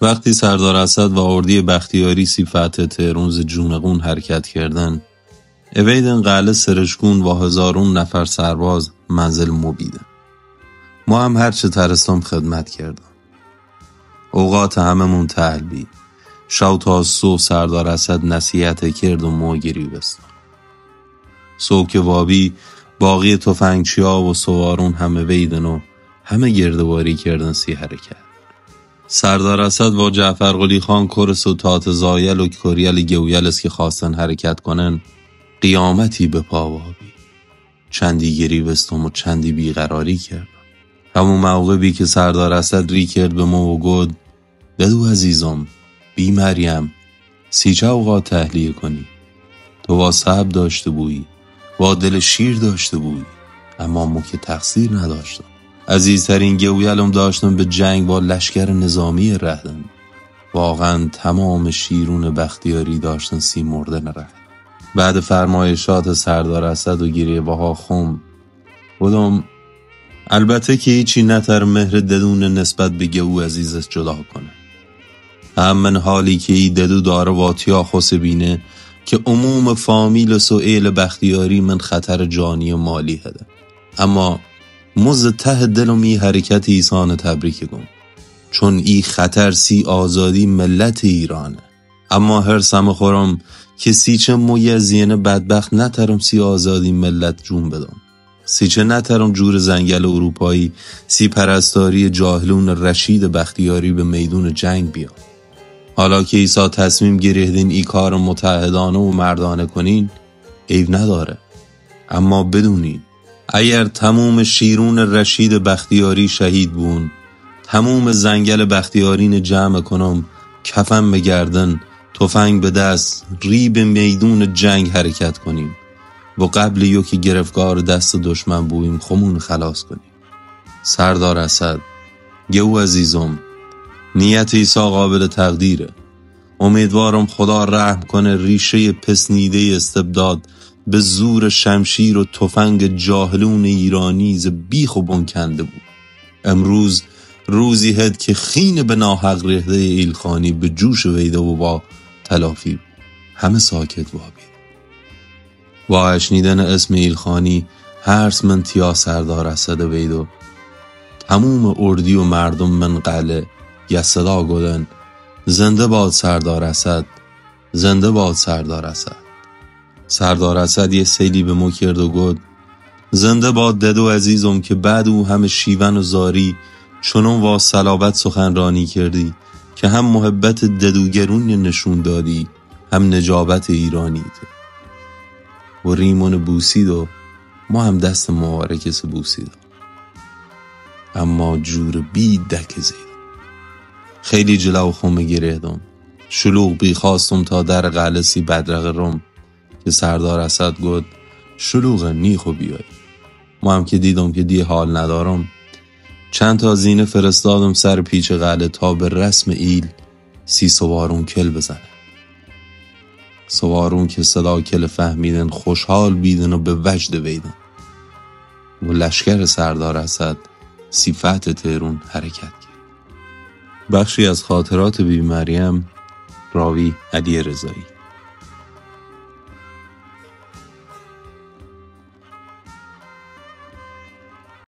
وقتی سردار اسد و اردی بختیاری فتح تهران ز جونقون حرکت کردن، اویدن قلعه سرشکون و هزارون نفر سرباز منزل مبیدن. ما هم هرچه ترستم خدمت کردم. اوقات هممون تحلبی. شو تا صبح سردار اسد نصیحت کرد و موگیری بستم. صبح که وابی باقی تفنگچیا و سوارون همه ویدن و همه گردواری کردن سی حرکت. سردار اسد و جعفر قلی خان کرس و تات زایل و کوریل گویل است که خواستن حرکت کنن، قیامتی به پا وابی. چندی گری بستم و چندی بیقراری کردم. همون موقعی که سردار اسد ری کرد به ما و گفت ددو عزیزم، بی مریم سیچه اوقات تحلیه کنی. تو با صبر داشته بویی، با دل شیر داشته بویی، اما ما که تقصیر نداشتم. عزیزترین گویلم داشتم به جنگ با لشکر نظامی رهدن. واقعا تمام شیرون بختیاری داشتن سی مردن رهد. بعد فرمایشات سردار اسد و گریوها خم بودم البته که هیچی نتر مهر ددون نسبت به گو عزیزش جدا کنه. هم من حالی که ای ددو داره واتیا خوص بینه که عموم فامیل سوئیل بختیاری من خطر جانی و مالی هده. اما مز ته دلم ای حرکت ایسان تبریک گم، چون ای خطر سی آزادی ملت ایرانه. اما هر سم خورم که سیچه مویزین بدبخت نترم سی آزادی ملت جون بدم. سیچه نترم جور زنگل اروپایی سی پرستاری جاهلون رشید بختیاری به میدون جنگ بیا. حالا که ایسا تصمیم گرهدین ای کار متحدانه و مردانه کنین، عیب نداره. اما بدونین اگر تموم شیرون رشید بختیاری شهید بون، تموم زنگل بختیارین جمع کنم، کفن بگردن، تفنگ به دست، ری به میدون جنگ حرکت کنیم و قبل یکی گرفتگار دست دشمن بویم خمون خلاص کنیم. سردار اسد، گو عزیزم، نیت ایسا قابل تقدیره. امیدوارم خدا رحم کنه ریشه پسنیده استبداد به زور شمشیر و تفنگ جاهلون ایرانی ز بیخ و بن کنده بود. امروز روزی هد که خین به ناحق رهده ایلخانی به جوش ویده و با تلافی همه ساکت وابید. با اشنیدن اسم ایلخانی هرس من تیا سردار اسد ویدو تموم اردی و مردم من قلعه یه صدا گدن زنده باد سردار اسد، زنده باد سردار اسد. سردار اسد یه سیلی به ما کرد و گفت زنده باد ددو عزیزم که بعد او همه شیون و زاری چنون با صلابت سخنرانی کردی که هم محبت ددوگرون نشون دادی هم نجابت ایرانی و ریمون بوسید و ما هم دست مبارکس بوسید، اما جور بی دک زید. خیلی جلو خمه گریدم، شلوغ بی خواستم تا در قلعه سی بدرق روم که سردار اسد گفت شلوغ نیخو بیای. ما هم که دیدم که دی حال ندارم، چند تا زینه فرستادم سر پیچ قلعه تا به رسم ایل سی سوارون کل بزنه. سوارون که صدا کل فهمیدن خوشحال بیدن و به وجد ویدن و لشکر سردار اسد سی فتح تهران حرکت کرد. بخشی از خاطرات بی مریم، راوی علی رضایی.